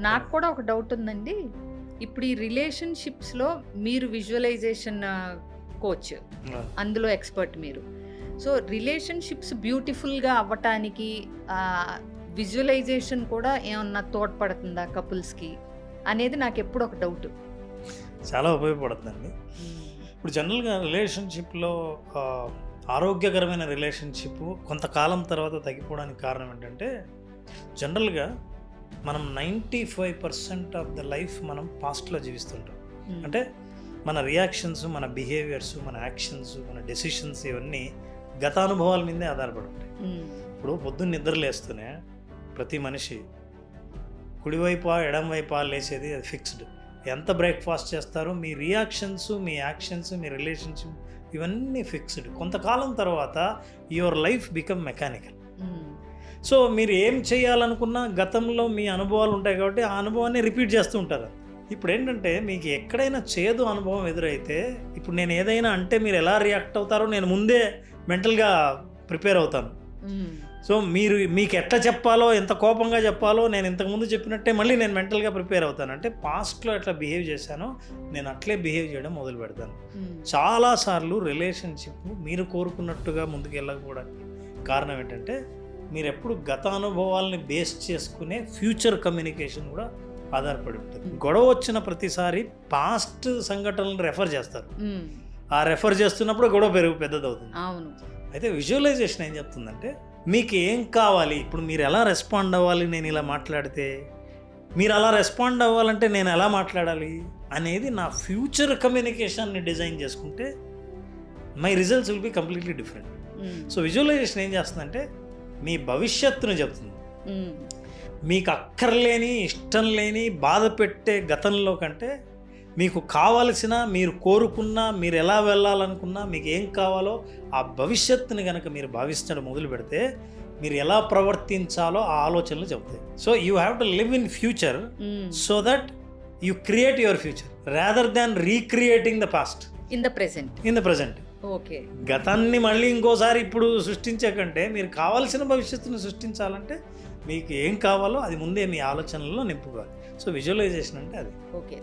నాకు కూడా ఒక డౌట్ ఉందండి. ఇప్పుడు ఈ రిలేషన్‌షిప్స్‌లో మీరు విజువలైజేషన్ కోచ్. అందులో ఎక్స్‌పర్ట్ మీరు. సో, రిలేషన్‌షిప్స్ బ్యూటిఫుల్‌గా అవ్వటానికి విజువలైజేషన్ కూడా ఏమన్నా తోడ్పడుతుందా కపుల్స్‌కి? అనేది నాకెప్పుడు ఒక డౌట్. చాలా ఉపయోగపడుతుందండి. ఇప్పుడు జనరల్‌గా రిలేషన్‌షిప్‌లో ఆరోగ్యకరమైన రిలేషన్‌షిప్ కొంతకాలం తర్వాత తగ్గిపోవడానికి కారణం ఏంటంటే, జనరల్‌గా మనం 95% ఆఫ్ ద లైఫ్ మనం పాస్ట్‌లో జీవిస్తుంటాం. అంటే మన రియాక్షన్స్, మన బిహేవియర్స్, మన యాక్షన్స్, మన డెసిషన్స్ ఇవన్నీ గతానుభవాల మీదే ఆధారపడి ఉంటాయి. ఇప్పుడు పొద్దున్న నిద్ర లేస్తూనే ప్రతి మనిషి కుడివైపా ఎడమవైపా లేచేది అది ఫిక్స్డ్. ఎంత బ్రేక్ఫాస్ట్ చేస్తారో మీ రియాక్షన్స్, మీ యాక్షన్స్, మీ రిలేషన్షిప్ ఇవన్నీ ఫిక్స్డ్. కొంతకాలం తర్వాత your life become mechanical. So మీరు ఏం చేయాలనుకున్నా గతంలో మీ అనుభవాలు ఉంటాయి కాబట్టి ఆ అనుభవాన్ని రిపీట్ చేస్తూ ఉంటారు. ఇప్పుడు ఏంటంటే మీకు ఎక్కడైనా చేదు అనుభవం ఎదురైతే ఇప్పుడు నేను ఏదైనా అంటే మీరు ఎలా రియాక్ట్ అవుతారో నేను ముందే మెంటల్గా ప్రిపేర్ అవుతాను. సో మీకు ఎట్లా చెప్పాలో, ఎంత కోపంగా చెప్పాలో నేను ఇంతకుముందు చెప్పినట్టే మళ్ళీ నేను మెంటల్గా ప్రిపేర్ అవుతాను. అంటే పాస్ట్లో ఎట్లా బిహేవ్ చేశానో నేను అట్లే బిహేవ్ చేయడం మొదలు పెడతాను. చాలాసార్లు రిలేషన్షిప్ మీరు కోరుకున్నట్టుగా ముందుకు వెళ్ళకపోవడానికి కారణం ఏంటంటే మీరు ఎప్పుడు గత అనుభవాలని బేస్ చేసుకునే ఫ్యూచర్ కమ్యూనికేషన్ కూడా ఆధారపడి ఉంటుంది. గొడవ వచ్చిన ప్రతిసారి పాస్ట్ సంఘటనలను రెఫర్ చేస్తారు. ఆ రెఫర్ చేస్తున్నప్పుడు గొడవ పెద్దదవుతుంది. అవును. అయితే విజువలైజేషన్ ఏం చెప్తుందంటే మీకు ఏం కావాలి, ఇప్పుడు మీరు ఎలా రెస్పాండ్ అవ్వాలి, నేను ఇలా మాట్లాడితే మీరు అలా రెస్పాండ్ అవ్వాలంటే నేను ఎలా మాట్లాడాలి అనేది నా ఫ్యూచర్ కమ్యూనికేషన్ని డిజైన్ చేసుకుంటే my results will be completely different. So visualization ఏం చేస్తుందంటే మీ భవిష్యత్తును చెప్తుంది. మీకు అక్కర్లేని, ఇష్టం లేని, బాధ పెట్టే గతంలో కంటే మీకు కావాల్సిన, మీరు కోరుకున్నా, మీరు ఎలా వెళ్ళాలనుకున్నా, మీకు ఏం కావాలో ఆ భవిష్యత్తుని కనుక మీరు భావించడం మొదలు పెడితే మీరు ఎలా ప్రవర్తించాలో ఆ ఆలోచనలు చెబుతాయి. So you have to live in future so that you create your future rather than recreating the past in the present. Okay. గతాన్ని మళ్ళీ ఇంకోసారి ఇప్పుడు సృష్టించే కంటే మీరు కావాల్సిన భవిష్యత్తును సృష్టించాలంటే మీకు ఏం కావాలో అది ముందే మీ ఆలోచనల్లో నింపుకోవాలి. సో విజువలైజేషన్ అంటే అది. ఓకే.